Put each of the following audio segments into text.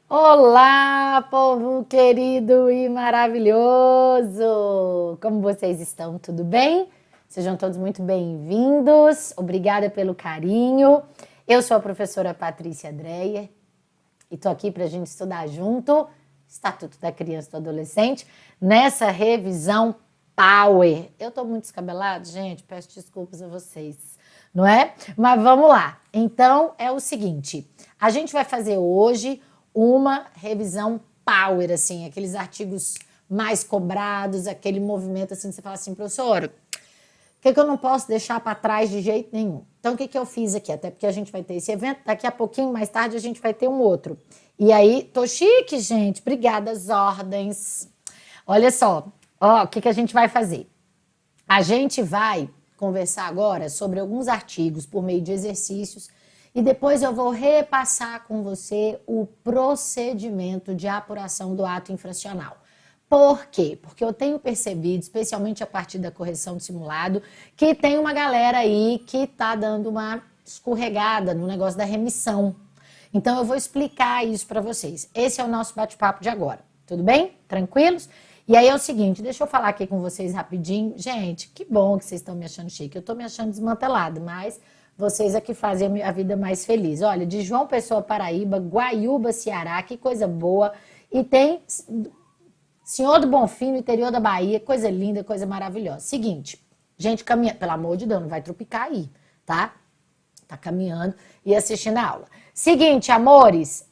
Olá, povo querido e maravilhoso! Como vocês estão? Tudo bem? Sejam todos muito bem-vindos. Obrigada pelo carinho. Eu sou a professora Patrícia Dreyer e estou aqui para a gente estudar junto Estatuto da Criança e do Adolescente nessa revisão Power. Eu estou muito descabelado, gente, peço desculpas a vocês, não é? Mas vamos lá. Então, é o seguinte, a gente vai fazer hoje uma revisão power, assim, aqueles artigos mais cobrados, aquele movimento assim, você fala assim, professora, o que eu não posso deixar para trás de jeito nenhum? Então, o que eu fiz aqui? Até porque a gente vai ter esse evento, daqui a pouquinho, mais tarde, a gente vai ter um outro. E aí, tô chique, gente, obrigada, as ordens. Olha só, ó, o que a gente vai fazer? A gente vai conversar agora sobre alguns artigos por meio de exercícios e depois eu vou repassar com você o procedimento de apuração do ato infracional. Por quê? Porque eu tenho percebido, especialmente a partir da correção de simulado, que tem uma galera aí que está dando uma escorregada no negócio da remissão. Então eu vou explicar isso para vocês. Esse é o nosso bate-papo de agora. Tudo bem? Tranquilos? E aí é o seguinte, deixa eu falar aqui com vocês rapidinho. Gente, que bom que vocês estão me achando chique. Eu estou me achando desmantelada, mas vocês é que fazem a vida mais feliz. Olha, de João Pessoa, Paraíba, Guaiúba, Ceará, que coisa boa. E tem Senhor do Bonfim, no interior da Bahia, coisa linda, coisa maravilhosa. Seguinte, gente caminhando, pelo amor de Deus, não vai tropicar aí, tá? Tá caminhando e assistindo a aula. Seguinte, amores,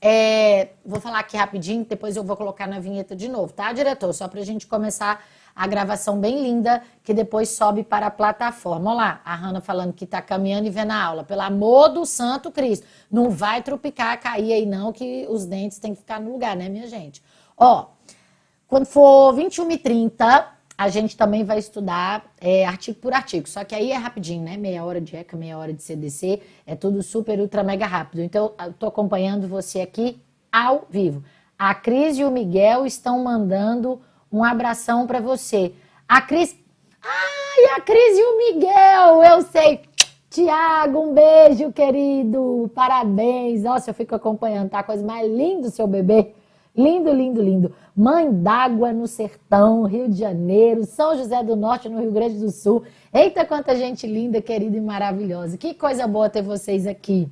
vou falar aqui rapidinho, depois eu vou colocar na vinheta de novo, tá, diretor? Só pra gente começar a gravação bem linda, que depois sobe para a plataforma. Olha lá, a Hanna falando que tá caminhando e vendo a aula. Pelo amor do Santo Cristo, não vai tropicar, cair aí não, que os dentes têm que ficar no lugar, né, minha gente? Ó, quando for 21h30, a gente também vai estudar artigo por artigo. Só que aí é rapidinho, né? Meia hora de ECA, meia hora de CDC. É tudo super, ultra, mega rápido. Então, eu tô acompanhando você aqui ao vivo. A Cris e o Miguel estão mandando um abração para você. A Cris... Ai, a Cris e o Miguel! Eu sei! Tiago, um beijo, querido! Parabéns! Nossa, eu fico acompanhando, tá? A coisa mais linda do seu bebê. Lindo, lindo, lindo. Mãe d'Água no Sertão, Rio de Janeiro, São José do Norte, no Rio Grande do Sul. Eita, quanta gente linda, querida e maravilhosa. Que coisa boa ter vocês aqui.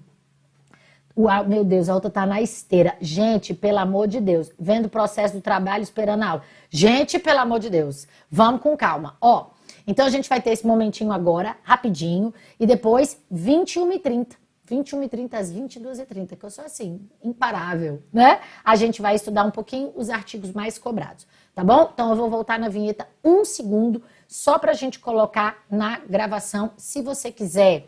Uau, meu Deus, a outra tá na esteira. Gente, pelo amor de Deus, vendo o processo do trabalho, esperando a aula. Gente, pelo amor de Deus, vamos com calma. Ó, então a gente vai ter esse momentinho agora, rapidinho, e depois 21h30. 21h30 às 22h30, que eu sou assim, imparável, né? A gente vai estudar um pouquinho os artigos mais cobrados, tá bom? Então eu vou voltar na vinheta um segundo, só pra gente colocar na gravação. Se você quiser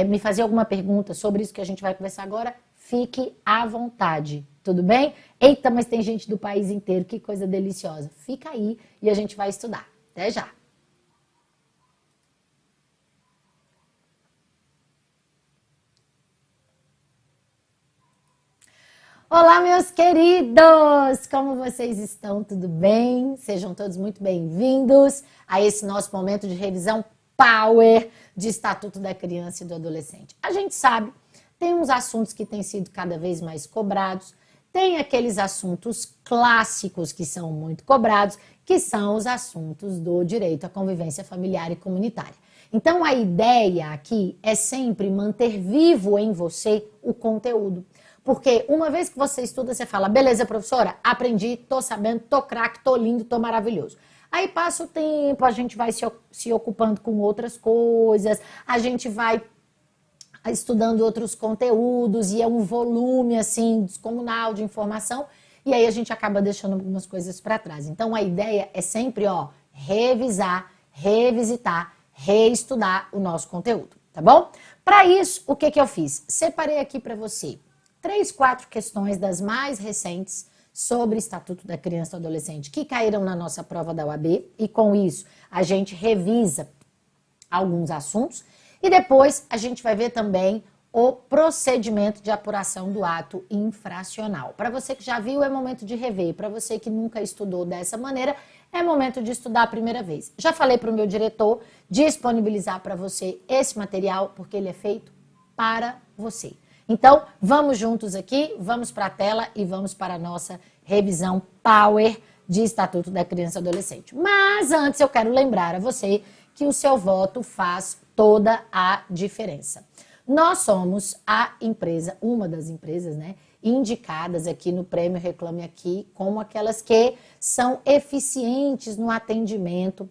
me fazer alguma pergunta sobre isso que a gente vai conversar agora, fique à vontade, tudo bem? Eita, mas tem gente do país inteiro, que coisa deliciosa. Fica aí e a gente vai estudar. Até já! Olá, meus queridos! Como vocês estão? Tudo bem? Sejam todos muito bem-vindos a esse nosso momento de revisão Power de Estatuto da Criança e do Adolescente. A gente sabe, tem uns assuntos que têm sido cada vez mais cobrados, tem aqueles assuntos clássicos que são muito cobrados, que são os assuntos do direito à convivência familiar e comunitária. Então, a ideia aqui é sempre manter vivo em você o conteúdo. Porque uma vez que você estuda, você fala, beleza, professora, aprendi, tô sabendo, tô craque, tô lindo, tô maravilhoso. Aí passa o tempo, a gente vai se ocupando com outras coisas, a gente vai estudando outros conteúdos e é um volume, assim, descomunal de informação e aí a gente acaba deixando algumas coisas para trás. Então, a ideia é sempre, ó, revisar, revisitar, reestudar o nosso conteúdo, tá bom? Para isso, o que eu fiz? Separei aqui para você 3, 4 questões das mais recentes sobre Estatuto da Criança e do Adolescente que caíram na nossa prova da UAB e com isso a gente revisa alguns assuntos e depois a gente vai ver também o procedimento de apuração do ato infracional. Para você que já viu, é momento de rever. Para você que nunca estudou dessa maneira, é momento de estudar a primeira vez. Já falei para o meu diretor disponibilizar para você esse material porque ele é feito para você. Então, vamos juntos aqui, vamos para a tela e vamos para a nossa revisão Power de Estatuto da Criança e Adolescente. Mas antes eu quero lembrar a você que o seu voto faz toda a diferença. Nós somos a empresa, uma das empresas, né, indicadas aqui no Prêmio Reclame Aqui como aquelas que são eficientes no atendimento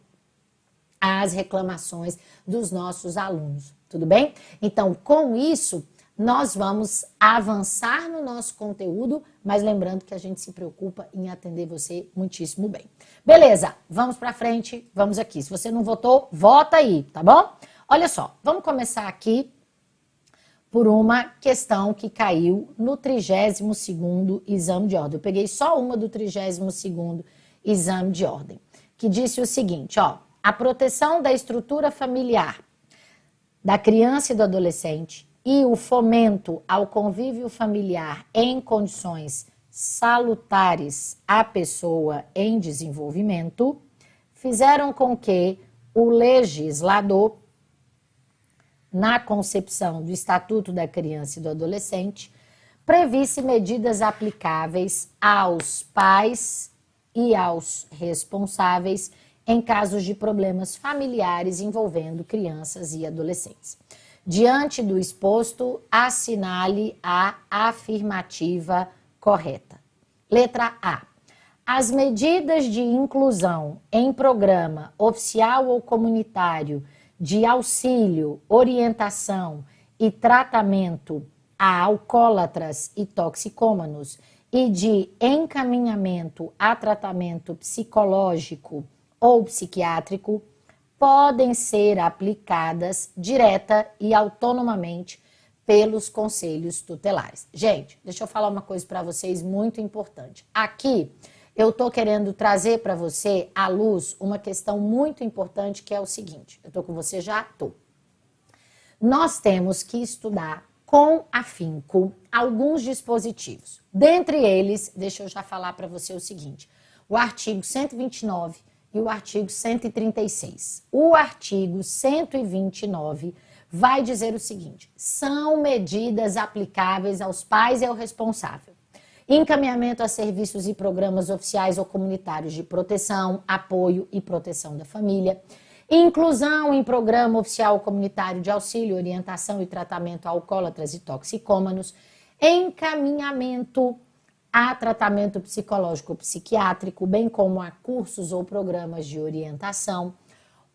às reclamações dos nossos alunos, tudo bem? Então, com isso, nós vamos avançar no nosso conteúdo, mas lembrando que a gente se preocupa em atender você muitíssimo bem. Beleza, vamos pra frente, vamos aqui. Se você não votou, vota aí, tá bom? Olha só, vamos começar aqui por uma questão que caiu no 32º exame de ordem. Eu peguei só uma do 32º exame de ordem, que disse o seguinte, ó, a proteção da estrutura familiar da criança e do adolescente e o fomento ao convívio familiar em condições salutares à pessoa em desenvolvimento fizeram com que o legislador, na concepção do Estatuto da Criança e do Adolescente, previsse medidas aplicáveis aos pais e aos responsáveis em casos de problemas familiares envolvendo crianças e adolescentes. Diante do exposto, assinale a afirmativa correta. Letra A. As medidas de inclusão em programa oficial ou comunitário de auxílio, orientação e tratamento a alcoólatras e toxicômanos e de encaminhamento a tratamento psicológico ou psiquiátrico podem ser aplicadas direta e autonomamente pelos conselhos tutelares. Gente, deixa eu falar uma coisa para vocês muito importante. Aqui eu estou querendo trazer para você à luz uma questão muito importante, que é o seguinte. Eu estou com você? Já estou. Nós temos que estudar com afinco alguns dispositivos. Dentre eles, deixa eu já falar para você o seguinte, o artigo 129 e o artigo 136. O artigo 129 vai dizer o seguinte, são medidas aplicáveis aos pais e ao responsável. Encaminhamento a serviços e programas oficiais ou comunitários de proteção, apoio e proteção da família. Inclusão em programa oficial ou comunitário de auxílio, orientação e tratamento a alcoólatras e toxicômanos. Encaminhamento a tratamento psicológico ou psiquiátrico, bem como a cursos ou programas de orientação.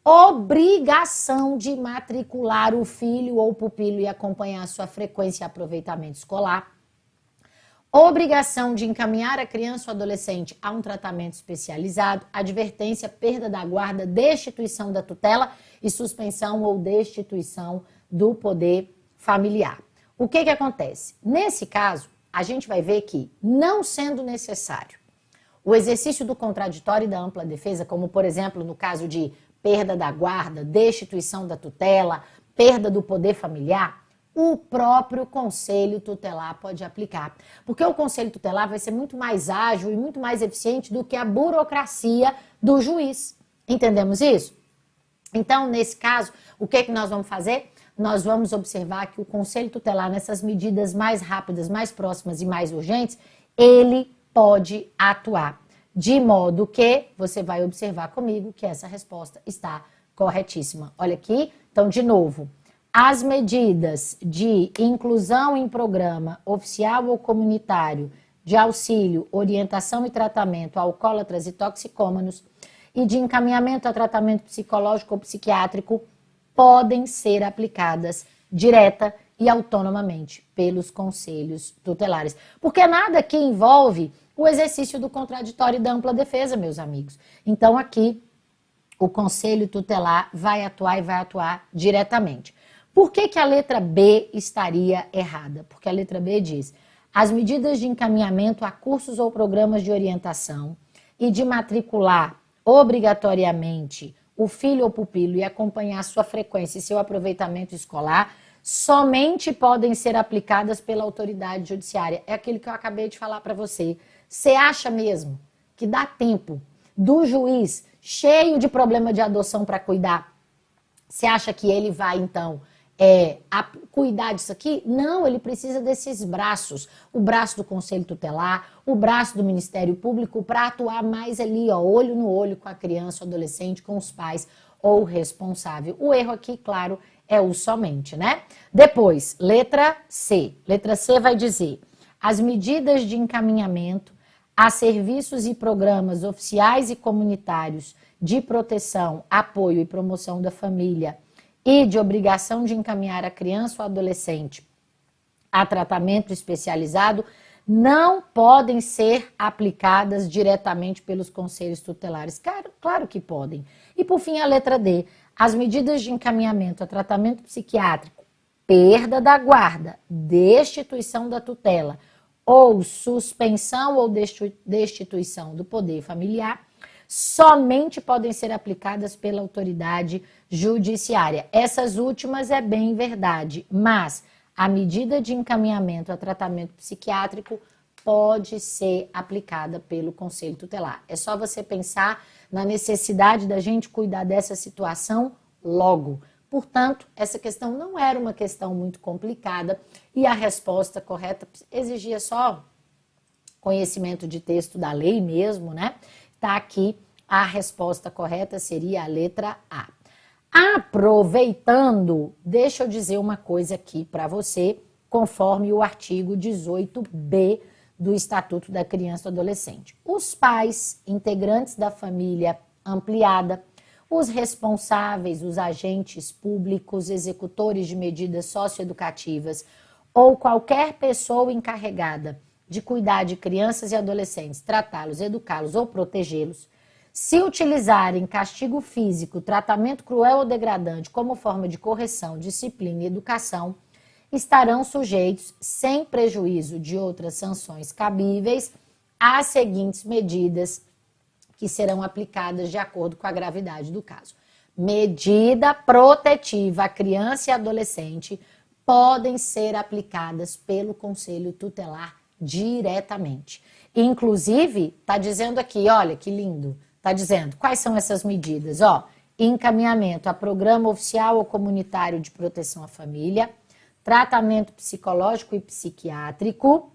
Obrigação de matricular o filho ou pupilo e acompanhar sua frequência e aproveitamento escolar. Obrigação de encaminhar a criança ou adolescente a um tratamento especializado, advertência, perda da guarda, destituição da tutela e suspensão ou destituição do poder familiar. O que acontece? Nesse caso, a gente vai ver que, não sendo necessário o exercício do contraditório e da ampla defesa, como, por exemplo, no caso de perda da guarda, destituição da tutela, perda do poder familiar, o próprio Conselho Tutelar pode aplicar. Porque o Conselho Tutelar vai ser muito mais ágil e muito mais eficiente do que a burocracia do juiz. Entendemos isso? Então, nesse caso, o que nós vamos fazer? Nós vamos observar que o Conselho Tutelar, nessas medidas mais rápidas, mais próximas e mais urgentes, ele pode atuar. De modo que você vai observar comigo que essa resposta está corretíssima. Olha aqui, então, de novo. As medidas de inclusão em programa oficial ou comunitário de auxílio, orientação e tratamento a alcoólatras e toxicômanos e de encaminhamento a tratamento psicológico ou psiquiátrico podem ser aplicadas direta e autonomamente pelos conselhos tutelares. Porque nada aqui envolve o exercício do contraditório e da ampla defesa, meus amigos. Então, aqui, o Conselho Tutelar vai atuar e vai atuar diretamente. Por que a letra B estaria errada? Porque a letra B diz, as medidas de encaminhamento a cursos ou programas de orientação e de matricular obrigatoriamente o filho ou pupilo e acompanhar sua frequência e seu aproveitamento escolar somente podem ser aplicadas pela autoridade judiciária. É aquilo que eu acabei de falar para você. Você acha mesmo que dá tempo do juiz cheio de problema de adoção para cuidar? Você acha que ele vai, então, cuidar disso aqui? Não, ele precisa desses braços. O braço do Conselho Tutelar, o braço do Ministério Público para atuar mais ali, ó, olho no olho com a criança, o adolescente, com os pais ou o responsável. O erro aqui, claro, é o somente, né? Depois, letra C. Letra C vai dizer: as medidas de encaminhamento a serviços e programas oficiais e comunitários de proteção, apoio e promoção da família e de obrigação de encaminhar a criança ou adolescente a tratamento especializado não podem ser aplicadas diretamente pelos conselhos tutelares. Claro que podem. E por fim, a letra D. As medidas de encaminhamento a tratamento psiquiátrico, perda da guarda, destituição da tutela ou suspensão ou destituição do poder familiar somente podem ser aplicadas pela autoridade judiciária. Essas últimas é bem verdade, mas a medida de encaminhamento a tratamento psiquiátrico pode ser aplicada pelo Conselho Tutelar. É só você pensar na necessidade da gente cuidar dessa situação logo. Portanto, essa questão não era uma questão muito complicada e a resposta correta exigia só conhecimento de texto da lei mesmo, né? Tá aqui, a resposta correta seria a letra A. Aproveitando, deixa eu dizer uma coisa aqui para você, conforme o artigo 18b do Estatuto da Criança e do Adolescente. Os pais, integrantes da família ampliada, os responsáveis, os agentes públicos, executores de medidas socioeducativas ou qualquer pessoa encarregada de cuidar de crianças e adolescentes, tratá-los, educá-los ou protegê-los, se utilizarem castigo físico, tratamento cruel ou degradante como forma de correção, disciplina e educação, estarão sujeitos, sem prejuízo de outras sanções cabíveis, às seguintes medidas que serão aplicadas de acordo com a gravidade do caso. Medida protetiva à criança e adolescente podem ser aplicadas pelo Conselho Tutelar diretamente. Inclusive, está dizendo aqui, olha que lindo, está dizendo quais são essas medidas, ó, encaminhamento a programa oficial ou comunitário de proteção à família, tratamento psicológico e psiquiátrico,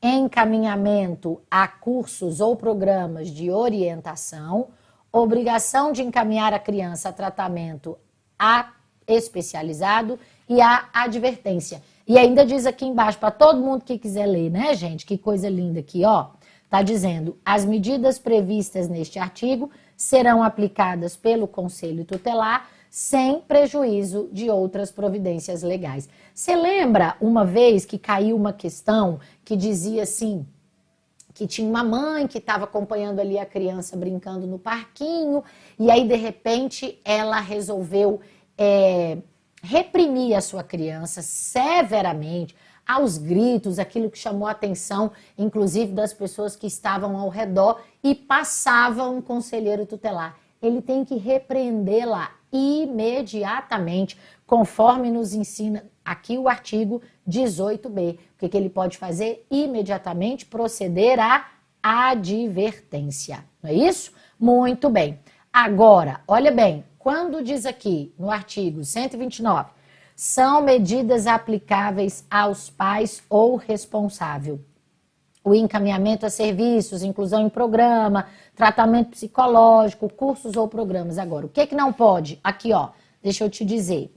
encaminhamento a cursos ou programas de orientação, obrigação de encaminhar a criança a tratamento especializado e a advertência. E ainda diz aqui embaixo, para todo mundo que quiser ler, né, gente? Que coisa linda aqui, ó. Tá dizendo, as medidas previstas neste artigo serão aplicadas pelo Conselho Tutelar sem prejuízo de outras providências legais. Você lembra uma vez que caiu uma questão que dizia assim, que tinha uma mãe que estava acompanhando ali a criança brincando no parquinho e aí de repente ela resolveu reprimir a sua criança severamente, aos gritos, aquilo que chamou a atenção, inclusive das pessoas que estavam ao redor e passava um conselheiro tutelar. Ele tem que repreendê-la imediatamente, conforme nos ensina aqui o artigo 18b. O que ele pode fazer? Imediatamente proceder à advertência. Não é isso? Muito bem. Agora, olha bem, quando diz aqui no artigo 129, são medidas aplicáveis aos pais ou responsável. O encaminhamento a serviços, inclusão em programa, tratamento psicológico, cursos ou programas. Agora, o que não pode? Aqui, ó, deixa eu te dizer.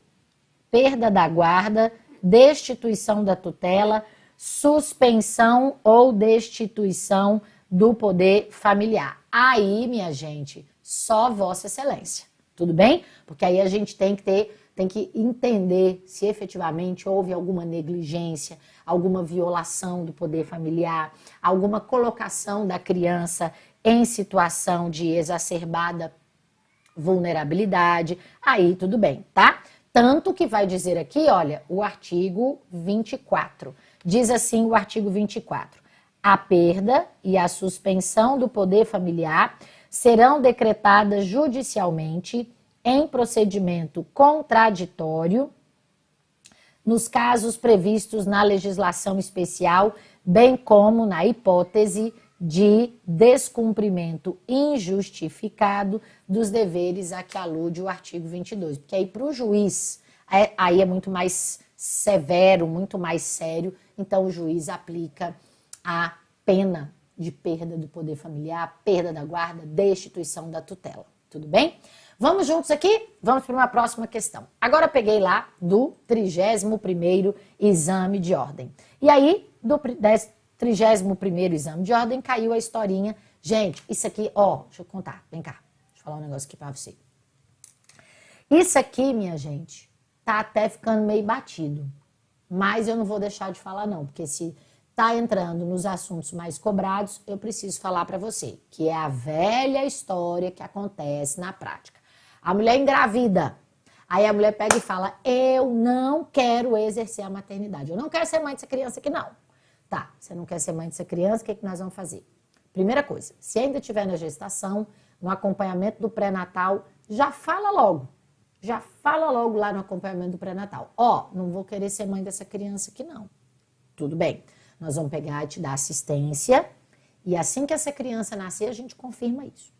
Perda da guarda, destituição da tutela, suspensão ou destituição do poder familiar. Aí, minha gente, só Vossa Excelência. Tudo bem? Porque aí a gente tem que entender se efetivamente houve alguma negligência, alguma violação do poder familiar, alguma colocação da criança em situação de exacerbada vulnerabilidade, aí tudo bem, tá? Tanto que vai dizer aqui, olha, o artigo 24. Diz assim o artigo 24. A perda e a suspensão do poder familiar serão decretadas judicialmente em procedimento contraditório nos casos previstos na legislação especial, bem como na hipótese de descumprimento injustificado dos deveres a que alude o artigo 22. Porque aí para o juiz aí é muito mais severo, muito mais sério. Então o juiz aplica a pena de perda do poder familiar, perda da guarda, destituição da tutela. Tudo bem? Vamos juntos aqui? Vamos para uma próxima questão. Agora eu peguei lá do 31º exame de ordem. E aí, do 31º exame de ordem, caiu a historinha. Gente, isso aqui, ó, deixa eu contar. Vem cá, deixa eu falar um negócio aqui para você. Isso aqui, minha gente, tá até ficando meio batido. Mas eu não vou deixar de falar não, porque se tá entrando nos assuntos mais cobrados, eu preciso falar para você, que é a velha história que acontece na prática. A mulher engravida, aí a mulher pega e fala, eu não quero exercer a maternidade, eu não quero ser mãe dessa criança aqui não. Tá, você não quer ser mãe dessa criança, o que nós vamos fazer? Primeira coisa, se ainda estiver na gestação, no acompanhamento do pré-natal, já fala logo lá no acompanhamento do pré-natal. Ó, não vou querer ser mãe dessa criança aqui não. Tudo bem, nós vamos pegar e te dar assistência e assim que essa criança nascer, a gente confirma isso.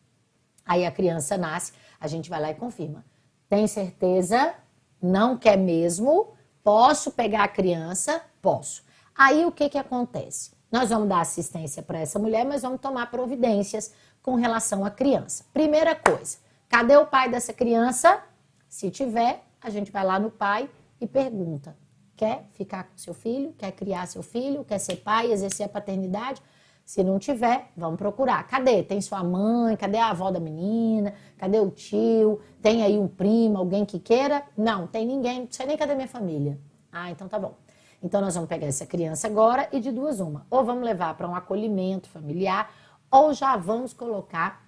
Aí a criança nasce, a gente vai lá e confirma. Tem certeza? Não quer mesmo? Posso pegar a criança? Posso. Aí o que acontece? Nós vamos dar assistência para essa mulher, mas vamos tomar providências com relação à criança. Primeira coisa, cadê o pai dessa criança? Se tiver, a gente vai lá no pai e pergunta. Quer ficar com seu filho? Quer criar seu filho? Quer ser pai, exercer a paternidade? Se não tiver, vamos procurar. Cadê? Tem sua mãe? Cadê a avó da menina? Cadê o tio? Tem aí um primo, alguém que queira? Não, tem ninguém. Não sei nem cadê minha família. Ah, então tá bom. Então nós vamos pegar essa criança agora e de duas uma. Ou vamos levar para um acolhimento familiar, ou já vamos colocar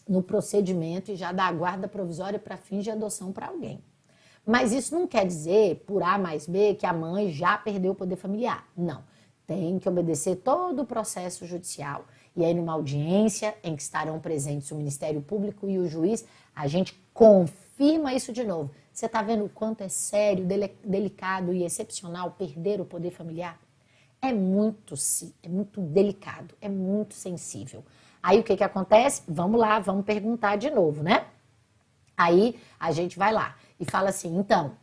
no procedimento e já dar a guarda provisória para fins de adoção para alguém. Mas isso não quer dizer, por A mais B, que a mãe já perdeu o poder familiar. Não. Tem que obedecer todo o processo judicial. E aí, numa audiência em que estarão presentes o Ministério Público e o juiz, a gente confirma isso de novo. Você está vendo o quanto é sério, delicado e excepcional perder o poder familiar? É muito delicado, é muito sensível. Aí, o que acontece? Vamos lá, vamos perguntar de novo, né? Aí, a gente vai lá e fala assim, então,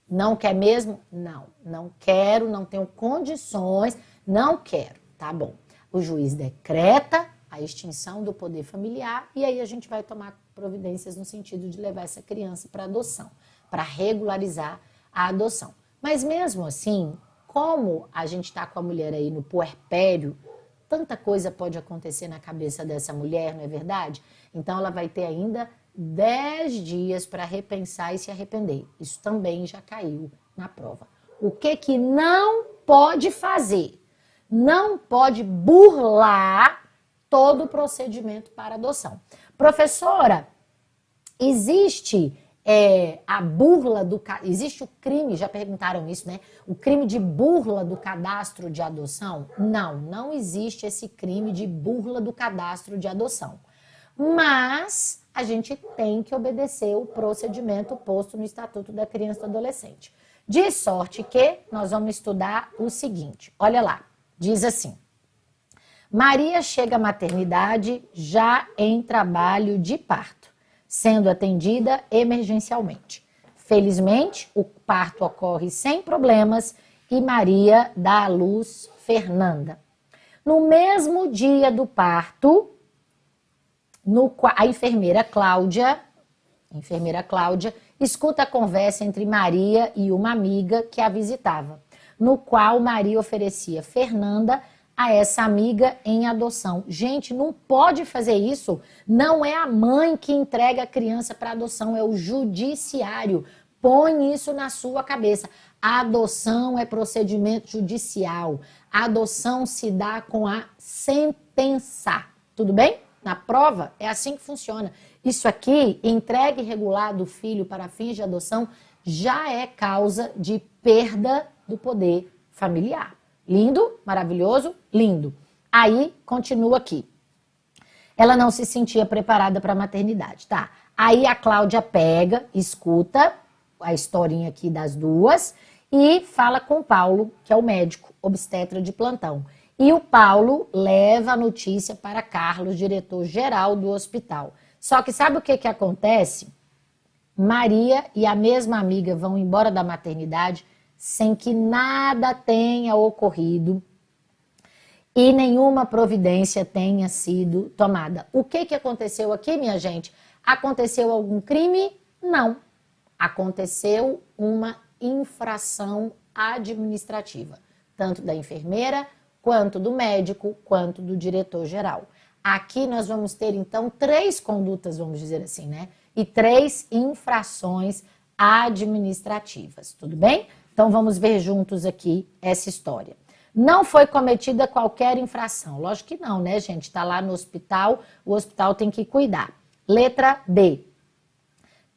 não quer mesmo? Não, não quero, não tenho condições, não quero, tá bom. O juiz decreta a extinção do poder familiar e aí a gente vai tomar providências no sentido de levar essa criança para adoção, para regularizar a adoção. Mas mesmo assim, como a gente está com a mulher aí no puerpério, tanta coisa pode acontecer na cabeça dessa mulher, não é verdade? Então ela vai ter ainda 10 dias para repensar e se arrepender. Isso também já caiu na prova. O que não pode fazer? Não pode burlar todo o procedimento para adoção. Professora, existe a burla do... Existe o crime, já perguntaram isso, né? O crime de burla do cadastro de adoção? Não, não existe esse crime de burla do cadastro de adoção. Mas a gente tem que obedecer o procedimento posto no Estatuto da Criança e do Adolescente. De sorte que nós vamos estudar o seguinte, olha lá, diz assim, Maria chega à maternidade já em trabalho de parto, sendo atendida emergencialmente. Felizmente, o parto ocorre sem problemas e Maria dá à luz Fernanda. No mesmo dia do parto, a enfermeira Cláudia escuta a conversa entre Maria e uma amiga que a visitava, no qual Maria oferecia Fernanda a essa amiga em adoção. Gente, não pode fazer isso. Não é a mãe que entrega a criança para adoção, é o judiciário. Põe isso na sua cabeça. A adoção é procedimento judicial. A adoção se dá com a sentença. Tudo bem? Na prova, é assim que funciona. Isso aqui, entrega irregular do filho para fins de adoção, já é causa de perda do poder familiar. Lindo? Maravilhoso? Lindo. Aí, continua aqui. Ela não se sentia preparada para a maternidade, tá? Aí a Cláudia pega, escuta a historinha aqui das duas e fala com o Paulo, que é o médico obstetra de plantão. E o Paulo leva a notícia para Carlos, diretor-geral do hospital. Só que sabe o que acontece? Maria e a mesma amiga vão embora da maternidade sem que nada tenha ocorrido e nenhuma providência tenha sido tomada. O que aconteceu aqui, minha gente? Aconteceu algum crime? Não. Aconteceu uma infração administrativa, tanto da enfermeira, quanto do médico, quanto do diretor-geral. Aqui nós vamos ter, então, 3 condutas, vamos dizer assim, né? E 3 infrações administrativas, tudo bem? Então, vamos ver juntos aqui essa história. Não foi cometida qualquer infração. Lógico que não, né, gente? Está lá no hospital, o hospital tem que cuidar. Letra B.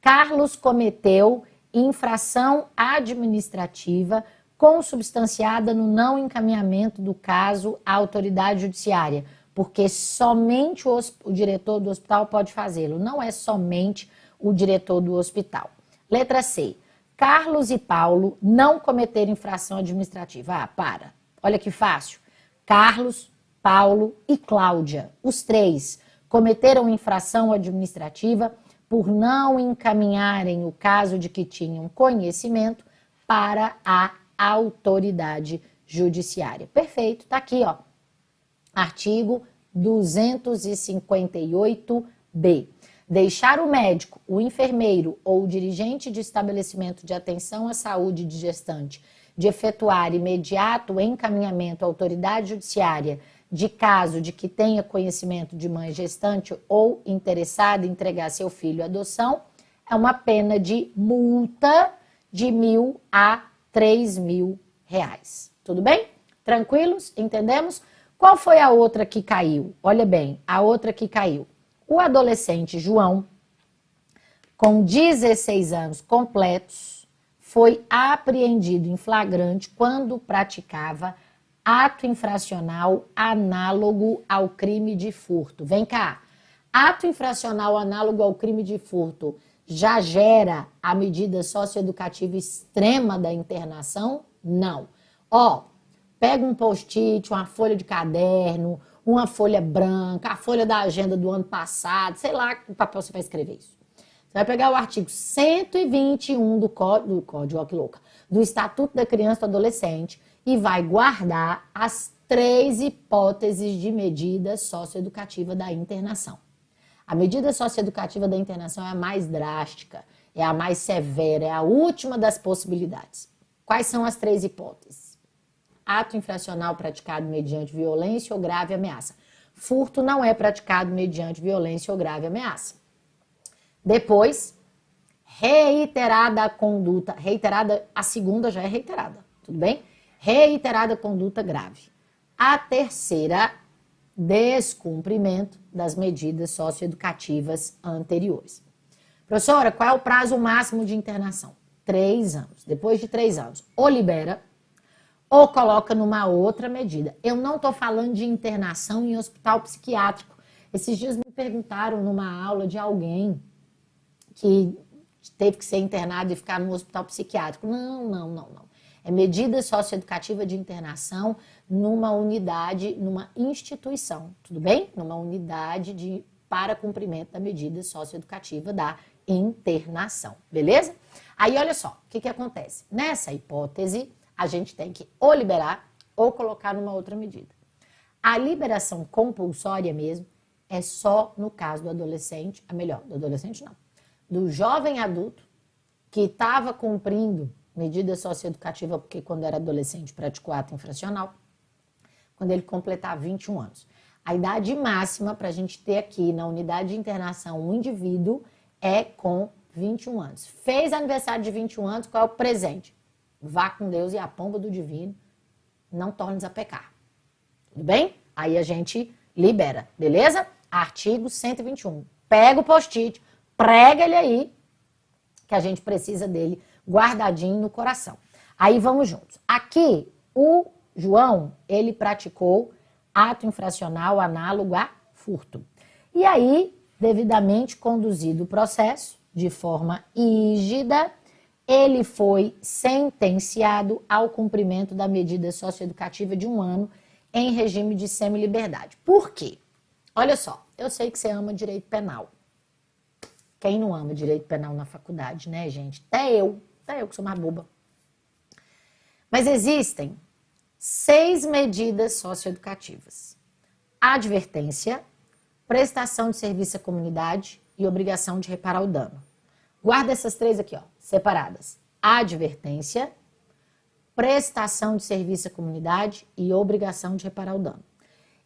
Carlos cometeu infração administrativa consubstanciada no não encaminhamento do caso à autoridade judiciária, porque somente o diretor do hospital pode fazê-lo, não é somente o diretor do hospital. Letra C. Carlos e Paulo não cometeram infração administrativa. Ah, para. Olha que fácil. Carlos, Paulo e Cláudia, os 3, cometeram infração administrativa por não encaminharem o caso de que tinham conhecimento para a autoridade judiciária. Perfeito, tá aqui, ó. Artigo 258-B. Deixar o médico, o enfermeiro ou o dirigente de estabelecimento de atenção à saúde de gestante de efetuar imediato encaminhamento à autoridade judiciária de caso de que tenha conhecimento de mãe gestante ou interessada em entregar seu filho à adoção, é uma pena de multa de R$ 1.000 a R$ 3.000. Tudo bem? Tranquilos? Entendemos? Qual foi a outra que caiu? Olha bem, a outra que caiu. O adolescente João, com 16 anos completos, foi apreendido em flagrante quando praticava ato infracional análogo ao crime de furto. Vem cá, ato infracional análogo ao crime de furto já gera a medida socioeducativa extrema da internação? Não. Ó, pega um post-it, uma folha de caderno, uma folha branca, a folha da agenda do ano passado, sei lá que papel você vai escrever isso. Você vai pegar o artigo 121 do Código, ó que louca, do Estatuto da Criança e do Adolescente e vai guardar as 3 hipóteses de medida socioeducativa da internação. A medida socioeducativa da internação é a mais drástica, é a mais severa, é a última das possibilidades. Quais são as 3 hipóteses? Ato infracional praticado mediante violência ou grave ameaça. Furto não é praticado mediante violência ou grave ameaça. Depois, reiterada a conduta, reiterada, a segunda já é reiterada, tudo bem? Reiterada conduta grave. A terceira, descumprimento das medidas socioeducativas anteriores. Professora, qual é o prazo máximo de internação? 3 anos. Depois de 3 anos, ou libera, ou coloca numa outra medida. Eu não estou falando de internação em hospital psiquiátrico. Esses dias me perguntaram numa aula de alguém que teve que ser internado e ficar no hospital psiquiátrico. Não. É medida socioeducativa de internação numa unidade, numa instituição, tudo bem? Numa unidade para cumprimento da medida socioeducativa da internação, beleza? Aí, olha só, o que acontece? Nessa hipótese, a gente tem que ou liberar ou colocar numa outra medida. A liberação compulsória mesmo é só no caso do adolescente, do adolescente não, do jovem adulto que estava cumprindo medida socioeducativa porque quando era adolescente praticou ato infracional, quando ele completar 21 anos. A idade máxima para a gente ter aqui na unidade de internação um indivíduo é com 21 anos. Fez aniversário de 21 anos, qual é o presente? Vá com Deus e a pomba do divino, não tornes a pecar. Tudo bem? Aí a gente libera, beleza? Artigo 121. Pega o post-it, prega ele aí, que a gente precisa dele guardadinho no coração. Aí vamos juntos. Aqui, o João, ele praticou ato infracional análogo a furto. E aí, devidamente conduzido o processo, de forma rígida, ele foi sentenciado ao cumprimento da medida socioeducativa de 1 ano em regime de semiliberdade. Por quê? Olha só, eu sei que você ama direito penal. Quem não ama direito penal na faculdade, né, gente? Até eu que sou mais boba. Mas existem 6 medidas socioeducativas: advertência, prestação de serviço à comunidade e obrigação de reparar o dano. Guarda essas 3 aqui, ó, separadas: advertência, prestação de serviço à comunidade e obrigação de reparar o dano.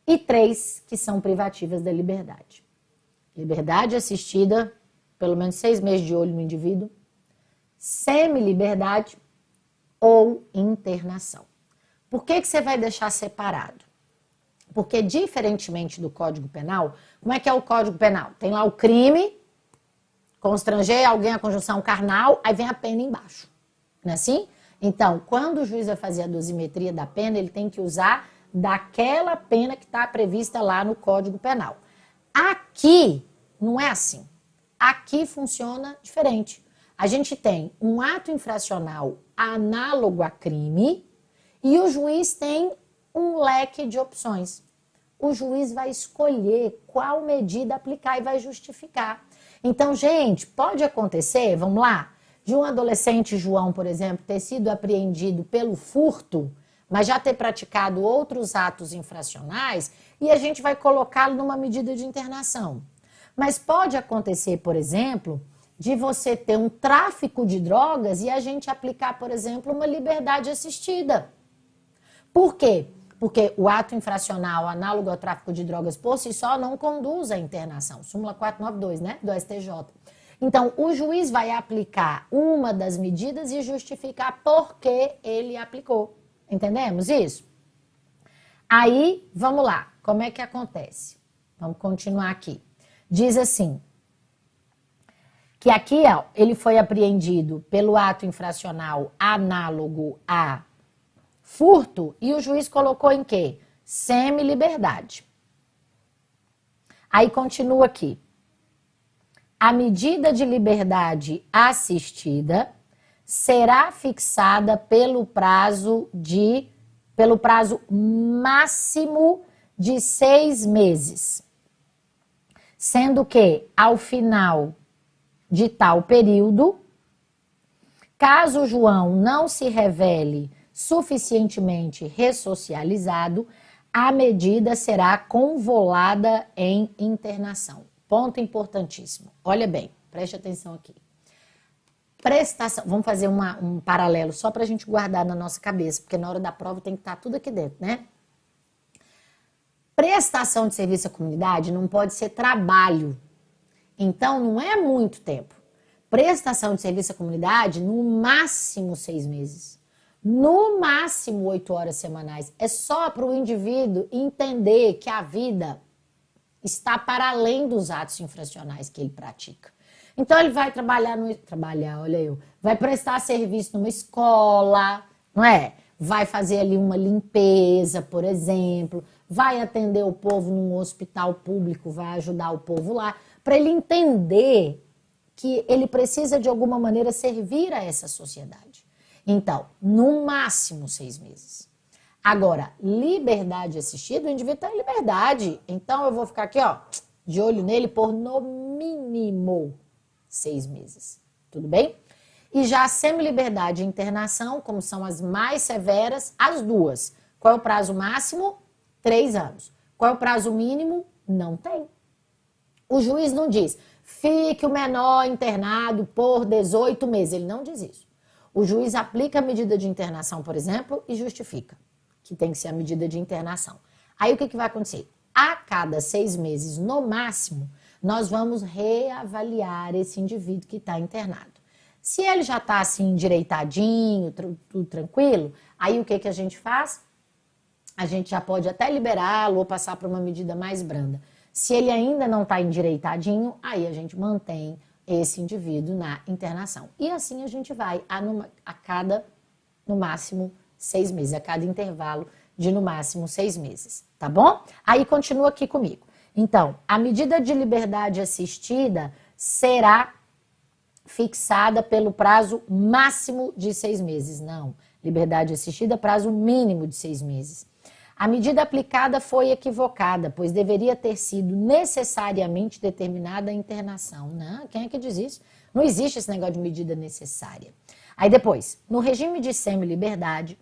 E 3 que são privativas da liberdade: liberdade assistida, pelo menos 6 meses de olho no indivíduo, semi-liberdade ou internação. Por que você vai deixar separado? Porque, diferentemente do Código Penal, como é que é o Código Penal? Tem lá o crime, constranger alguém à conjunção carnal, aí vem a pena embaixo. Não é assim? Então, quando o juiz vai fazer a dosimetria da pena, ele tem que usar daquela pena que está prevista lá no Código Penal. Aqui, não é assim. Aqui funciona diferente. A gente tem um ato infracional análogo a crime e o juiz tem um leque de opções. O juiz vai escolher qual medida aplicar e vai justificar. Então, gente, pode acontecer, vamos lá, de um adolescente João, por exemplo, ter sido apreendido pelo furto, mas já ter praticado outros atos infracionais e a gente vai colocá-lo numa medida de internação. Mas pode acontecer, por exemplo, de você ter um tráfico de drogas e a gente aplicar, por exemplo, uma liberdade assistida. Por quê? Porque o ato infracional análogo ao tráfico de drogas por si só não conduz à internação. Súmula 492, né, do STJ. Então, o juiz vai aplicar uma das medidas e justificar por que ele aplicou. Entendemos isso? Aí, vamos lá. Como é que acontece? Vamos continuar aqui. Diz assim, que aqui, ó, ele foi apreendido pelo ato infracional análogo a furto e o juiz colocou em quê? Semi-liberdade. Aí continua aqui. A medida de liberdade assistida será fixada pelo prazo máximo de 6 meses. Sendo que, ao final de tal período, caso o João não se revele suficientemente ressocializado, a medida será convolada em internação. Ponto importantíssimo. Olha bem, preste atenção aqui. Prestação, vamos fazer um paralelo só para a gente guardar na nossa cabeça, porque na hora da prova tem que estar tudo aqui dentro, né? Prestação de serviço à comunidade não pode ser trabalho. Então, não é muito tempo. Prestação de serviço à comunidade, no máximo 6 meses. No máximo 8 horas semanais. É só para o indivíduo entender que a vida está para além dos atos infracionais que ele pratica. Então, ele vai vai prestar serviço numa escola, não é? Vai fazer ali uma limpeza, por exemplo, vai atender o povo num hospital público, vai ajudar o povo lá, para ele entender que ele precisa de alguma maneira servir a essa sociedade. Então, no máximo 6 meses. Agora, liberdade assistida, o indivíduo está em liberdade. Então, eu vou ficar aqui, ó, de olho nele por no mínimo 6 meses. Tudo bem? E já a semi-liberdade e internação, como são as mais severas, as duas. Qual é o prazo máximo? 3 anos. Qual é o prazo mínimo? Não tem. O juiz não diz, fique o menor internado por 18 meses. Ele não diz isso. O juiz aplica a medida de internação, por exemplo, e justifica que tem que ser a medida de internação. Aí o que vai acontecer? A cada 6 meses, no máximo, nós vamos reavaliar esse indivíduo que está internado. Se ele já está assim, endireitadinho, tudo tranquilo, aí o que a gente faz? A gente já pode até liberá-lo ou passar para uma medida mais branda. Se ele ainda não está endireitadinho, aí a gente mantém esse indivíduo na internação. E assim a gente vai a cada, no máximo, 6 meses, a cada intervalo de no máximo 6 meses, tá bom? Aí continua aqui comigo. Então, a medida de liberdade assistida será fixada pelo prazo máximo de 6 meses. Não, liberdade assistida, prazo mínimo de 6 meses. A medida aplicada foi equivocada, pois deveria ter sido necessariamente determinada a internação. Não, quem é que diz isso? Não existe esse negócio de medida necessária. Aí depois, no regime de semi-liberdade,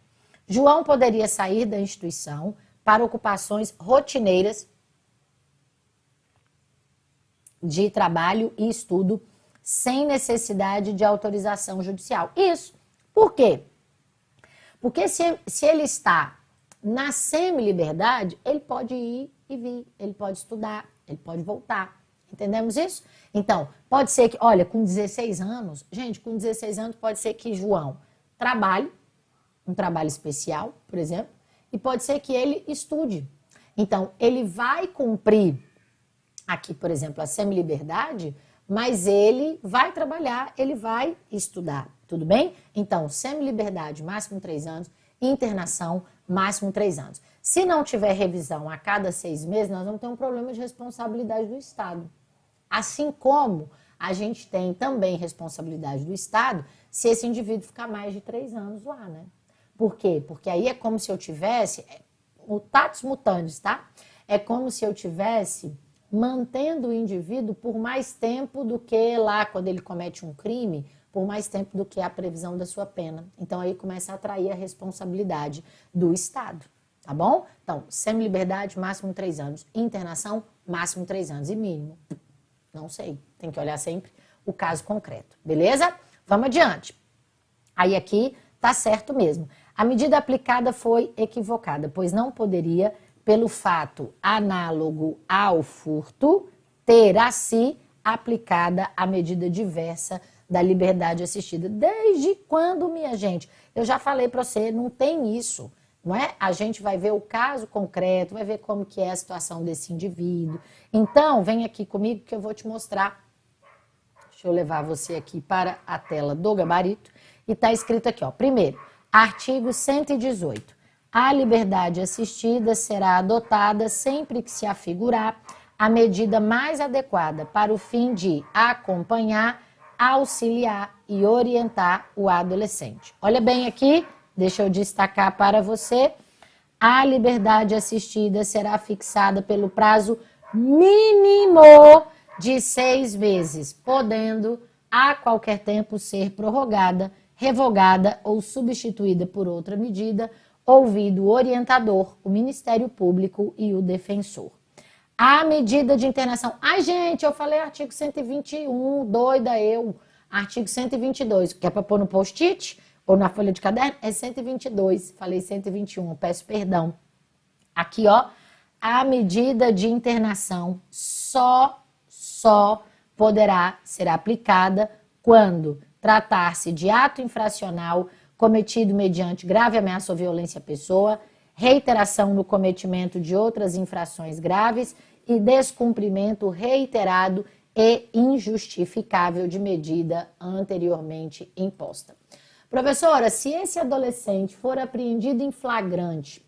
João poderia sair da instituição para ocupações rotineiras de trabalho e estudo sem necessidade de autorização judicial. Isso. Por quê? Porque se ele está na semi-liberdade, ele pode ir e vir, ele pode estudar, ele pode voltar. Entendemos isso? Então, pode ser que, olha, com 16 anos, gente, com 16 anos pode ser que João trabalhe, um trabalho especial, por exemplo, e pode ser que ele estude. Então, ele vai cumprir aqui, por exemplo, a semi-liberdade, mas ele vai trabalhar, ele vai estudar, tudo bem? Então, semi-liberdade, máximo 3 anos, internação, máximo 3 anos. Se não tiver revisão a cada 6 meses, nós vamos ter um problema de responsabilidade do Estado. Assim como a gente tem também responsabilidade do Estado se esse indivíduo ficar mais de 3 anos lá, né? Por quê? Porque aí é como se eu tivesse, mutatis mutandis, tá? É como se eu tivesse mantendo o indivíduo por mais tempo do que lá, quando ele comete um crime, por mais tempo do que a previsão da sua pena. Então, aí começa a atrair a responsabilidade do Estado, tá bom? Então, semi-liberdade, máximo 3 anos. Internação, máximo 3 anos. E mínimo, não sei. Tem que olhar sempre o caso concreto, beleza? Vamos adiante. Aí aqui tá certo mesmo. A medida aplicada foi equivocada, pois não poderia, pelo fato análogo ao furto, ter a si aplicada a medida diversa da liberdade assistida. Desde quando, minha gente? Eu já falei para você, não tem isso, não é? A gente vai ver o caso concreto, vai ver como que é a situação desse indivíduo. Então, vem aqui comigo que eu vou te mostrar. Deixa eu levar você aqui para a tela do gabarito. E está escrito aqui, ó. Primeiro, artigo 118. A liberdade assistida será adotada sempre que se afigurar a medida mais adequada para o fim de acompanhar, auxiliar e orientar o adolescente. Olha bem aqui, deixa eu destacar para você. A liberdade assistida será fixada pelo prazo mínimo de 6 meses, podendo a qualquer tempo ser prorrogada, revogada ou substituída por outra medida, ouvido o orientador, o Ministério Público e o defensor. A medida de internação... Ai, gente, eu falei artigo 121, doida eu. Artigo 122, que é para pôr no post-it ou na folha de caderno, é 122. Falei 121, peço perdão. Aqui, ó, a medida de internação só poderá ser aplicada quando tratar-se de ato infracional cometido mediante grave ameaça ou violência à pessoa, reiteração no cometimento de outras infrações graves e descumprimento reiterado e injustificável de medida anteriormente imposta. Professora, se esse adolescente for apreendido em flagrante,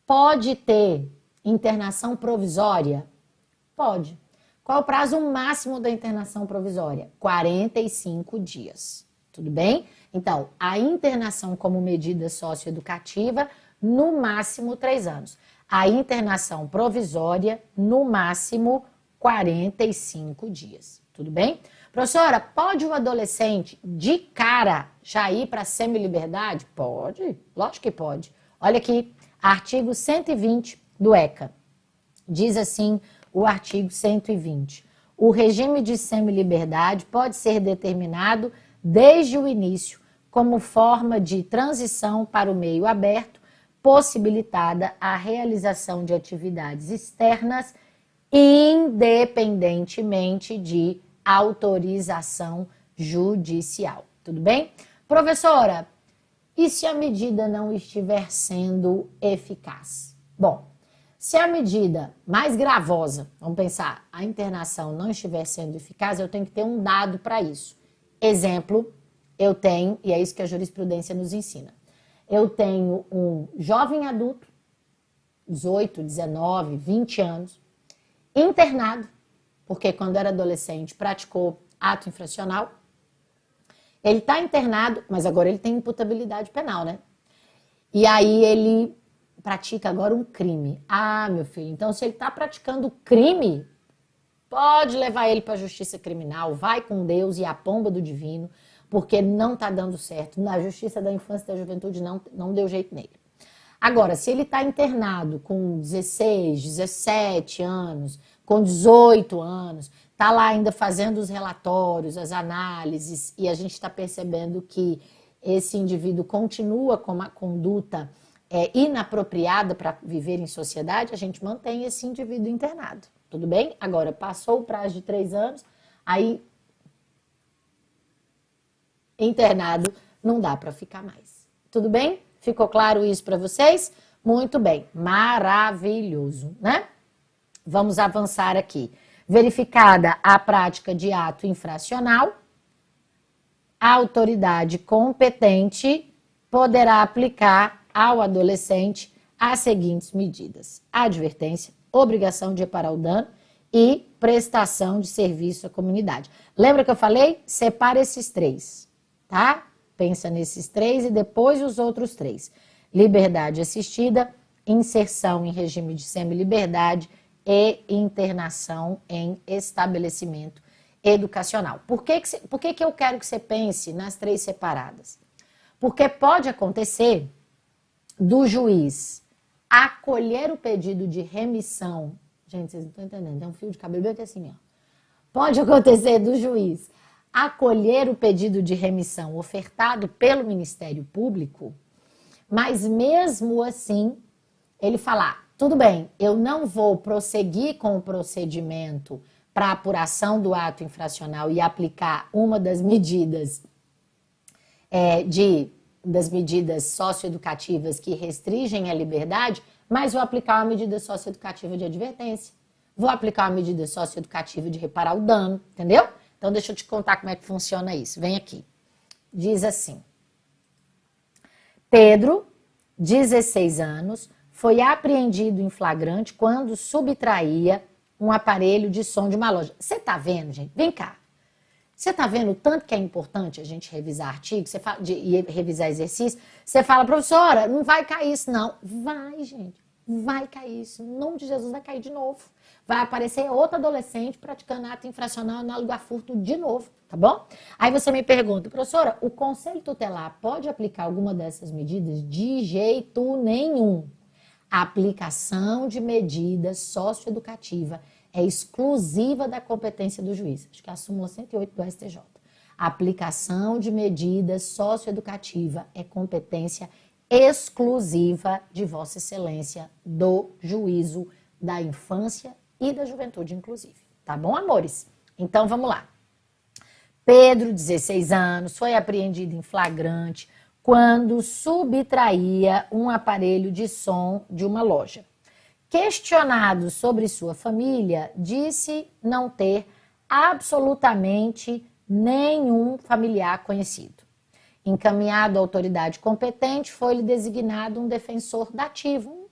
pode ter internação provisória? Pode. Qual é o prazo máximo da internação provisória? 45 dias. Tudo bem? Então, a internação como medida socioeducativa, no máximo 3 anos. A internação provisória, no máximo 45 dias. Tudo bem? Professora, pode o adolescente de cara já ir para a semi-liberdade? Pode, lógico que pode. Olha aqui, artigo 120 do ECA. Diz assim o artigo 120. O regime de semi-liberdade pode ser determinado desde o início como forma de transição para o meio aberto, possibilitada a realização de atividades externas, independentemente de autorização judicial. Tudo bem? Professora, e se a medida não estiver sendo eficaz? Bom, se a medida mais gravosa, vamos pensar, a internação não estiver sendo eficaz, eu tenho que ter um dado para isso. Exemplo, eu tenho, e é isso que a jurisprudência nos ensina, eu tenho um jovem adulto, 18, 19, 20 anos, internado, porque quando era adolescente praticou ato infracional. Ele está internado, mas agora ele tem imputabilidade penal, né? E aí ele pratica agora um crime. Ah, meu filho, então se ele está praticando crime, pode levar ele para a justiça criminal, vai com Deus e a pomba do divino, porque não está dando certo. Na justiça da infância e da juventude não deu jeito nele. Agora, se ele está internado com 16, 17 anos, com 18 anos, está lá ainda fazendo os relatórios, as análises, e a gente está percebendo que esse indivíduo continua com uma conduta inapropriada para viver em sociedade, a gente mantém esse indivíduo internado. Tudo bem? Agora, passou o prazo de 3 anos, aí internado não dá para ficar mais. Tudo bem? Ficou claro isso para vocês? Muito bem, maravilhoso, né? Vamos avançar aqui. Verificada a prática de ato infracional, a autoridade competente poderá aplicar ao adolescente as seguintes medidas: advertência, obrigação de reparar o dano e prestação de serviço à comunidade. Lembra que eu falei? Separa esses 3, tá? Pensa nesses 3 e depois os outros 3. Liberdade assistida, inserção em regime de semi-liberdade e internação em estabelecimento educacional. Por que eu quero que você pense nas 3 separadas? Porque pode acontecer do juiz acolher o pedido de remissão. Gente, vocês não estão entendendo, tem um fio de cabelo bem assim, ó. Pode acontecer do juiz acolher o pedido de remissão ofertado pelo Ministério Público, mas mesmo assim ele falar: tudo bem, eu não vou prosseguir com o procedimento para apuração do ato infracional e aplicar uma das medidas das medidas socioeducativas que restringem a liberdade, mas vou aplicar uma medida socioeducativa de advertência, vou aplicar uma medida socioeducativa de reparar o dano, entendeu? Então, deixa eu te contar como é que funciona isso. Vem aqui. Diz assim: Pedro, 16 anos, foi apreendido em flagrante quando subtraía um aparelho de som de uma loja. Você tá vendo, gente? Vem cá. Você tá vendo o tanto que é importante a gente revisar artigos e revisar exercício? Você fala: professora, não vai cair isso, não. Vai, gente. Vai cair isso. Em nome de Jesus, vai cair de novo. Vai aparecer outro adolescente praticando ato infracional análogo a furto de novo, tá bom? Aí você me pergunta: professora, o Conselho Tutelar pode aplicar alguma dessas medidas? De jeito nenhum. A aplicação de medida socioeducativa é exclusiva da competência do juiz. Acho que é a súmula 108 do STJ. A aplicação de medida socioeducativa é competência exclusiva de Vossa Excelência do Juízo da Infância e da Juventude, inclusive. Tá bom, amores? Então, vamos lá. Pedro, 16 anos, foi apreendido em flagrante quando subtraía um aparelho de som de uma loja. Questionado sobre sua família, disse não ter absolutamente nenhum familiar conhecido. Encaminhado à autoridade competente, foi-lhe designado um defensor dativo,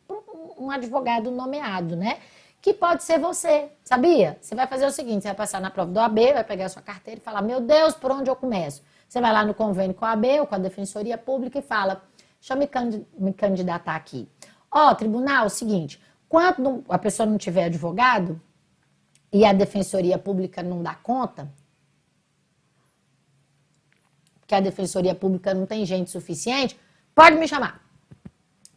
um advogado nomeado, né? Que pode ser você, sabia? Você vai fazer o seguinte: você vai passar na prova do AB, vai pegar a sua carteira e falar: meu Deus, por onde eu começo? Você vai lá no convênio com a AB ou com a Defensoria Pública e fala: deixa eu me candidatar aqui. Ó, tribunal, é o seguinte: quando a pessoa não tiver advogado e a Defensoria Pública não dá conta, porque a Defensoria Pública não tem gente suficiente, pode me chamar.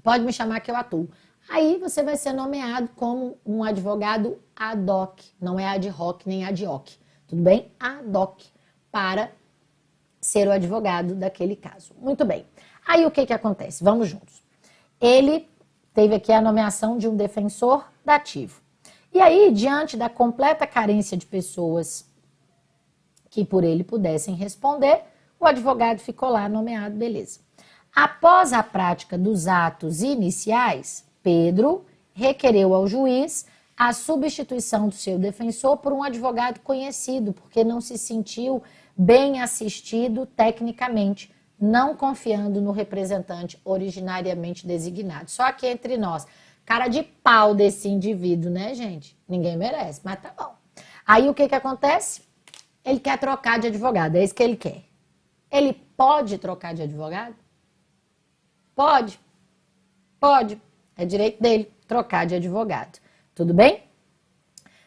Pode me chamar que eu atuo. Aí você vai ser nomeado como um advogado ad hoc, não é ad hoc nem ad hoc, tudo bem? Ad hoc, para ser o advogado daquele caso. Muito bem. Aí o que acontece? Vamos juntos. Ele teve aqui a nomeação de um defensor dativo. E aí, diante da completa carência de pessoas que por ele pudessem responder, o advogado ficou lá nomeado, beleza. Após a prática dos atos iniciais, Pedro requereu ao juiz a substituição do seu defensor por um advogado conhecido, porque não se sentiu bem assistido tecnicamente, não confiando no representante originariamente designado. Só que entre nós, cara de pau desse indivíduo, né, gente? Ninguém merece, mas tá bom. Aí o que acontece? Ele quer trocar de advogado, é isso que ele quer. Ele pode trocar de advogado? Pode. Pode. É direito dele trocar de advogado. Tudo bem?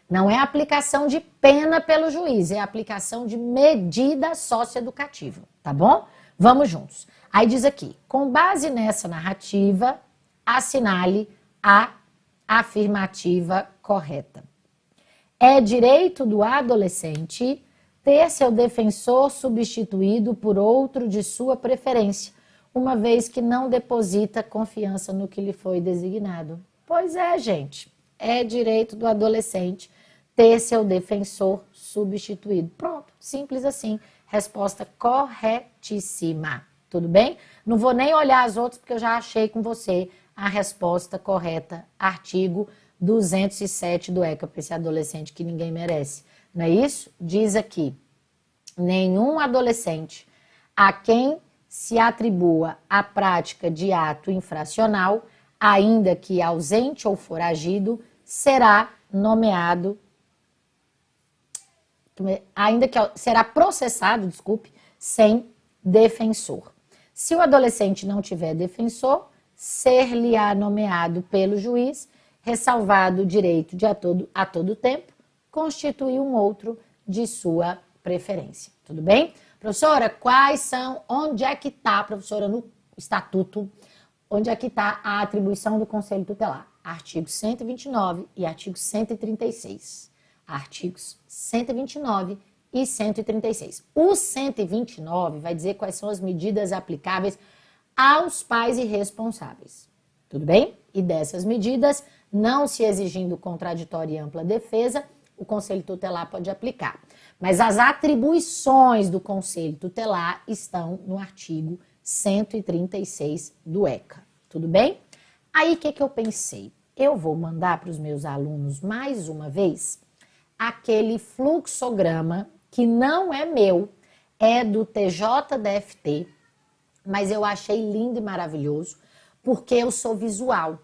Não é aplicação de pena pelo juiz, é aplicação de medida socioeducativa, tá bom? Vamos juntos. Aí diz aqui, com base nessa narrativa, assinale a afirmativa correta. É direito do adolescente ter seu defensor substituído por outro de sua preferência, uma vez que não deposita confiança no que lhe foi designado. Pois é, gente, é direito do adolescente ter seu defensor substituído. Pronto, simples assim. Resposta corretíssima. Tudo bem? Não vou nem olhar as outras porque eu já achei com você a resposta correta. Artigo 207 do ECA para esse adolescente que ninguém merece. Não é isso? Diz aqui, nenhum adolescente a quem se atribua a prática de ato infracional, ainda que ausente ou foragido, será nomeado, será processado, sem defensor. Se o adolescente não tiver defensor, ser-lhe-á nomeado pelo juiz, ressalvado o direito de a todo tempo, constituir um outro de sua preferência. Tudo bem? Professora, onde é que está, professora, no estatuto, onde é que está a atribuição do Conselho Tutelar? Artigo 129 e artigo 136. Artigos 129 e 136. O 129 vai dizer quais são as medidas aplicáveis aos pais irresponsáveis. Tudo bem? E dessas medidas, não se exigindo contraditória e ampla defesa, o Conselho Tutelar pode aplicar. Mas as atribuições do Conselho Tutelar estão no artigo 136 do ECA. Tudo bem? Aí, o que eu pensei? Eu vou mandar para os meus alunos, mais uma vez, aquele fluxograma que não é meu, é do TJDFT, mas eu achei lindo e maravilhoso, porque eu sou visual.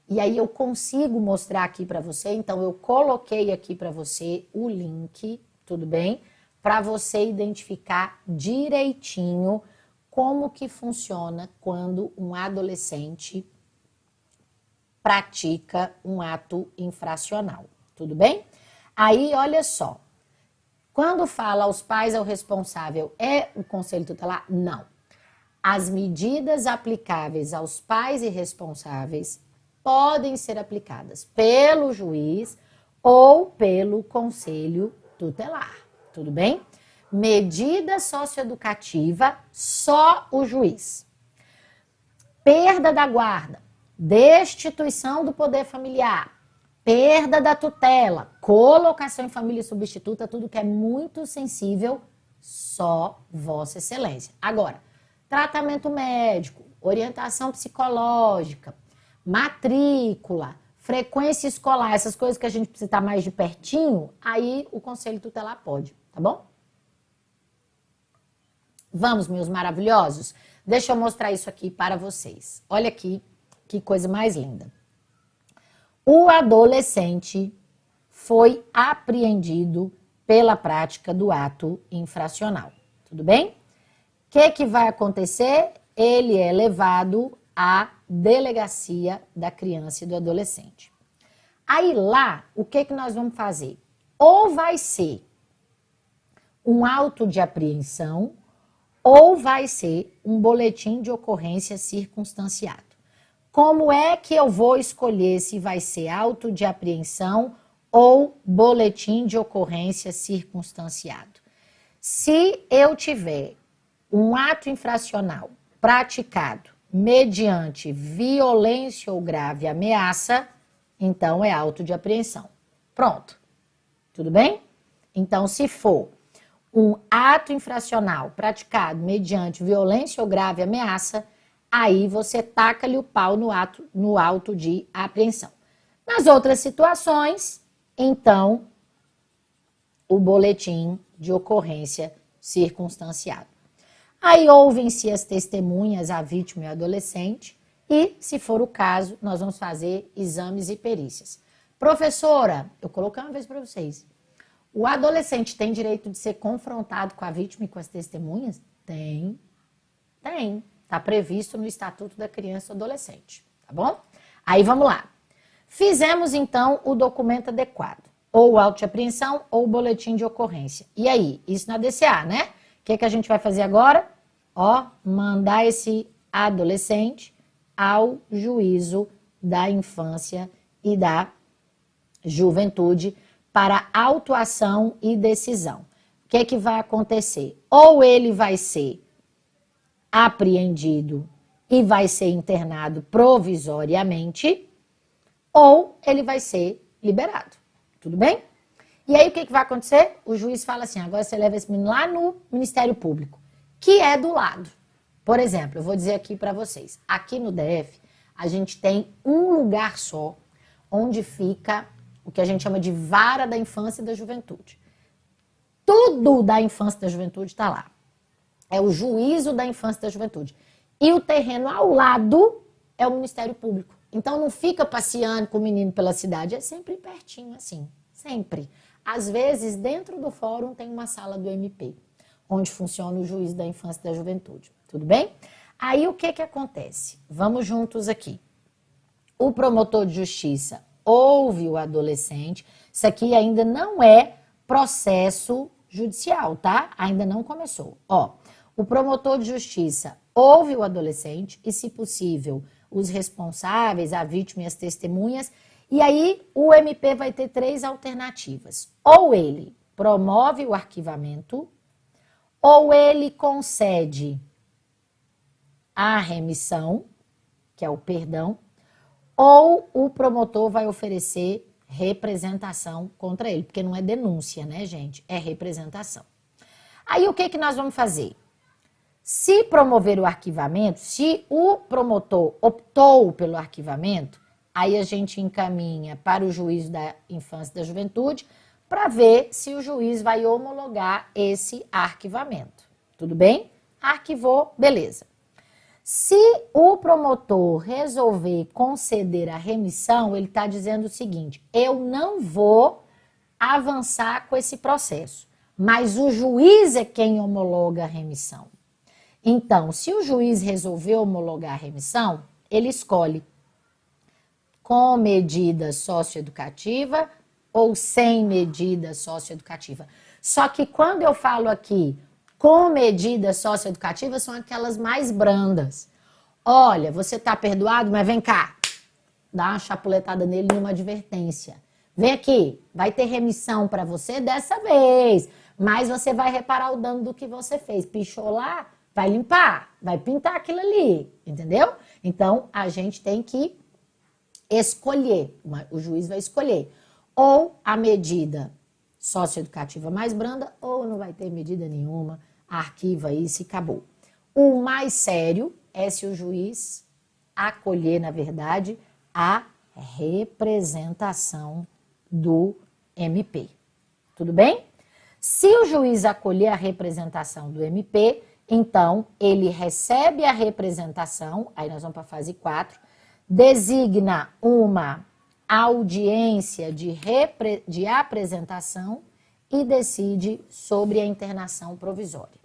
E aí eu consigo mostrar aqui para você, então eu coloquei aqui para você o link, tudo bem? Para você identificar direitinho como que funciona quando um adolescente pratica um ato infracional, tudo bem? Aí, olha só, quando fala aos pais é o responsável, é o Conselho Tutelar? Não. As medidas aplicáveis aos pais irresponsáveis podem ser aplicadas pelo juiz ou pelo Conselho Tutelar, tudo bem? Medida socioeducativa, só o juiz. Perda da guarda, destituição do poder familiar, perda da tutela, colocação em família substituta, tudo que é muito sensível, só Vossa Excelência. Agora, tratamento médico, orientação psicológica, matrícula, frequência escolar, essas coisas que a gente precisa estar mais de pertinho, aí o Conselho Tutelar pode, tá bom? Vamos, meus maravilhosos? Deixa eu mostrar isso aqui para vocês. Olha aqui, que coisa mais linda. O adolescente foi apreendido pela prática do ato infracional. Tudo bem? O que vai acontecer? Ele é levado à delegacia da criança e do adolescente. Aí lá, o que nós vamos fazer? Ou vai ser um auto de apreensão, ou vai ser um boletim de ocorrência circunstanciado. Como é que eu vou escolher se vai ser auto de apreensão ou boletim de ocorrência circunstanciado? Se eu tiver um ato infracional praticado mediante violência ou grave ameaça, então é auto de apreensão. Pronto. Tudo bem? Então, se for um ato infracional praticado mediante violência ou grave ameaça, aí você taca-lhe o pau no auto de apreensão. Nas outras situações, então, o boletim de ocorrência circunstanciado. Aí ouvem-se as testemunhas, a vítima e o adolescente, e, se for o caso, nós vamos fazer exames e perícias. Professora, eu coloquei uma vez para vocês, o adolescente tem direito de ser confrontado com a vítima e com as testemunhas? Tem. Está previsto no Estatuto da Criança e do Adolescente, tá bom? Aí vamos lá. Fizemos então o documento adequado, ou auto de apreensão ou boletim de ocorrência. E aí, isso na DCA, né? O que a gente vai fazer agora? Ó, mandar esse adolescente ao juízo da infância e da juventude para autuação e decisão. O que vai acontecer? Ou ele vai ser apreendido e vai ser internado provisoriamente, ou ele vai ser liberado. Tudo bem? E aí o que vai acontecer? O juiz fala assim, agora você leva esse menino lá no Ministério Público, que é do lado. Por exemplo, eu vou dizer aqui para vocês, aqui no DF, a gente tem um lugar só, onde fica o que a gente chama de vara da infância e da juventude. Tudo da infância e da juventude está lá. É o juízo da infância e da juventude. E o terreno ao lado é o Ministério Público. Então não fica passeando com o menino pela cidade, é sempre pertinho assim, sempre. Às vezes, dentro do fórum tem uma sala do MP, onde funciona o juízo da infância e da juventude. Tudo bem? Aí o que acontece? Vamos juntos aqui. O promotor de justiça ouve o adolescente. Isso aqui ainda não é processo judicial, tá? Ainda não começou. Ó, o promotor de justiça ouve o adolescente e, se possível, os responsáveis, a vítima e as testemunhas. E aí o MP vai ter 3 alternativas. Ou ele promove o arquivamento, ou ele concede a remissão, que é o perdão, ou o promotor vai oferecer representação contra ele, porque não é denúncia, né, gente? É representação. Aí o que nós vamos fazer? Se promover o arquivamento, se o promotor optou pelo arquivamento, aí a gente encaminha para o juízo da infância e da juventude para ver se o juiz vai homologar esse arquivamento. Tudo bem? Arquivou, beleza. Se o promotor resolver conceder a remissão, ele está dizendo o seguinte, eu não vou avançar com esse processo, mas o juiz é quem homologa a remissão. Então, se o juiz resolver homologar a remissão, ele escolhe com medida socioeducativa ou sem medida socioeducativa. Só que quando eu falo aqui com medida socioeducativa, são aquelas mais brandas. Olha, você está perdoado, mas vem cá, dá uma chapuletada nele numa advertência. Vem aqui, vai ter remissão para você dessa vez, mas você vai reparar o dano do que você fez. Pichou lá, vai limpar, vai pintar aquilo ali, entendeu? Então, a gente tem que escolher, o juiz vai escolher ou a medida socioeducativa mais branda ou não vai ter medida nenhuma, arquiva isso e acabou. O mais sério é se o juiz acolher, na verdade, a representação do MP. Tudo bem? Se o juiz acolher a representação do MP, então ele recebe a representação, aí nós vamos para a fase 4, designa uma audiência de apresentação e decide sobre a internação provisória.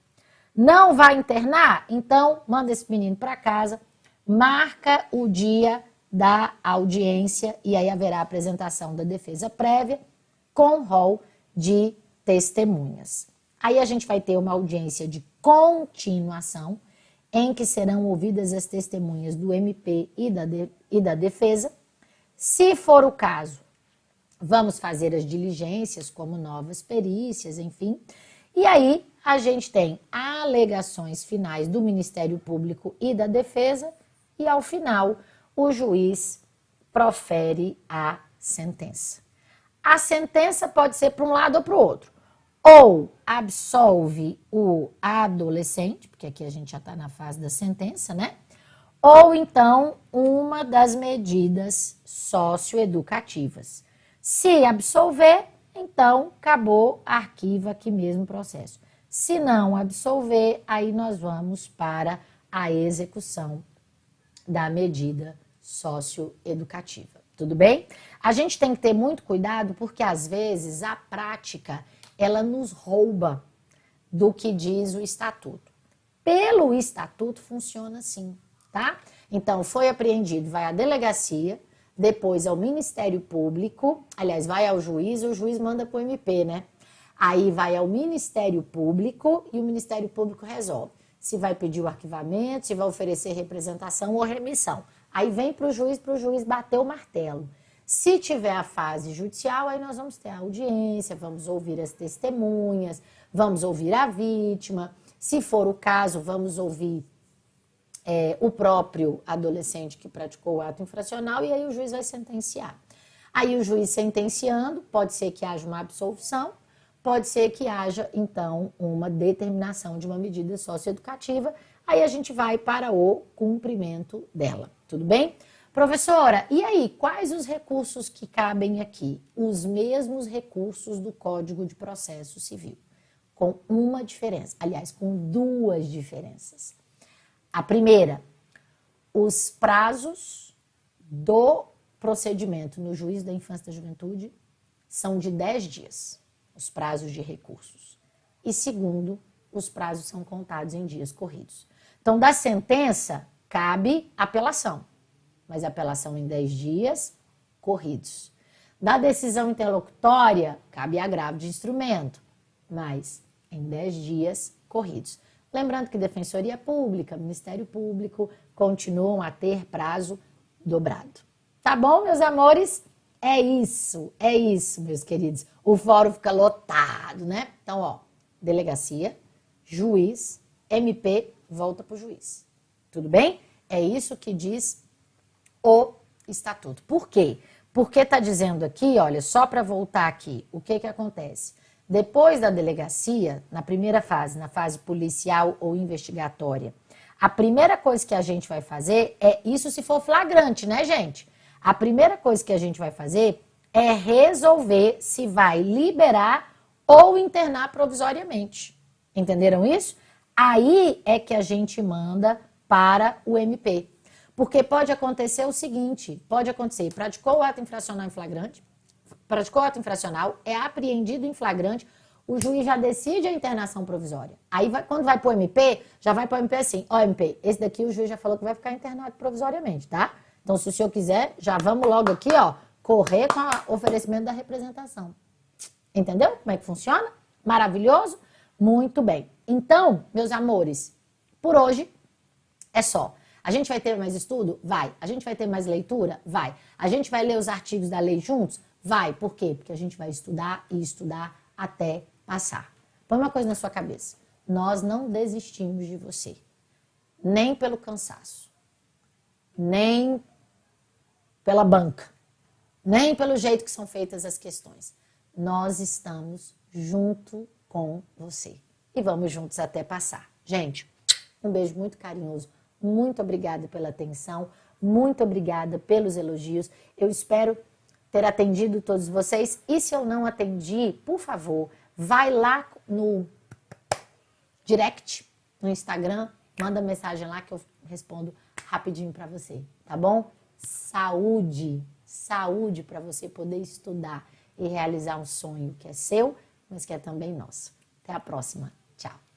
Não vai internar? Então, manda esse menino para casa, marca o dia da audiência e aí haverá a apresentação da defesa prévia com rol de testemunhas. Aí a gente vai ter uma audiência de continuação em que serão ouvidas as testemunhas do MP e da defesa. Se for o caso, vamos fazer as diligências, como novas perícias, enfim. E aí a gente tem alegações finais do Ministério Público e da defesa e, ao final, o juiz profere a sentença. A sentença pode ser para um lado ou para o outro. Ou absolve o adolescente, porque aqui a gente já está na fase da sentença, né? Ou então uma das medidas socioeducativas. Se absolver, então acabou, arquiva aqui mesmo o processo. Se não absolver, aí nós vamos para a execução da medida socioeducativa. Tudo bem? A gente tem que ter muito cuidado porque às vezes a prática ela nos rouba do que diz o estatuto. Pelo estatuto funciona assim, tá? Então foi apreendido, vai à delegacia, depois ao Ministério Público, aliás, vai ao juiz, o juiz manda para o MP, né? Aí vai ao Ministério Público e o Ministério Público resolve se vai pedir o arquivamento, se vai oferecer representação ou remissão. Aí vem para o juiz bater o martelo. Se tiver a fase judicial, aí nós vamos ter a audiência, vamos ouvir as testemunhas, vamos ouvir a vítima. Se for o caso, vamos ouvir o próprio adolescente que praticou o ato infracional e aí o juiz vai sentenciar. Aí o juiz sentenciando, pode ser que haja uma absolvição, pode ser que haja, então, uma determinação de uma medida socioeducativa, aí a gente vai para o cumprimento dela, tudo bem? Professora, e aí, quais os recursos que cabem aqui? Os mesmos recursos do Código de Processo Civil, com uma diferença, aliás, com duas diferenças. A primeira, os prazos do procedimento no Juízo da Infância e da Juventude são de 10 dias, os prazos de recursos. E segundo, os prazos são contados em dias corridos. Então, da sentença, cabe apelação, mas apelação em 10 dias corridos. Da decisão interlocutória, cabe agravo de instrumento, mas em 10 dias corridos. Lembrando que Defensoria Pública, Ministério Público continuam a ter prazo dobrado. Tá bom, meus amores? É isso, meus queridos. O fórum fica lotado, né? Então, ó, delegacia, juiz, MP, volta pro juiz. Tudo bem? É isso que diz o estatuto. Por quê? Porque tá dizendo aqui, olha, só para voltar aqui, o que que acontece? Depois da delegacia, na primeira fase, na fase policial ou investigatória, a primeira coisa que a gente vai fazer é, isso se for flagrante, né, gente? A primeira coisa que a gente vai fazer é resolver se vai liberar ou internar provisoriamente. Entenderam isso? Aí é que a gente manda para o MP. Porque pode acontecer o seguinte, pode acontecer, praticou o ato infracional em flagrante, praticou o ato infracional, é apreendido em flagrante, o juiz já decide a internação provisória. Aí, quando vai para o MP, já vai para o MP assim, ó MP, esse daqui o juiz já falou que vai ficar internado provisoriamente, tá? Então, se o senhor quiser, já vamos logo aqui, ó, correr com o oferecimento da representação. Entendeu como é que funciona? Maravilhoso? Muito bem. Então, meus amores, por hoje é só. A gente vai ter mais estudo? Vai. A gente vai ter mais leitura? Vai. A gente vai ler os artigos da lei juntos? Vai. Por quê? Porque a gente vai estudar e estudar até passar. Põe uma coisa na sua cabeça. Nós não desistimos de você. Nem pelo cansaço. Nem pela banca. Nem pelo jeito que são feitas as questões. Nós estamos junto com você. E vamos juntos até passar. Gente, um beijo muito carinhoso. Muito obrigada pela atenção. Muito obrigada pelos elogios. Eu espero ter atendido todos vocês. E se eu não atendi, por favor, vai lá no direct, no Instagram, manda mensagem lá que eu respondo rapidinho para você, tá bom? Saúde, saúde para você poder estudar e realizar um sonho que é seu, mas que é também nosso. Até a próxima. Tchau.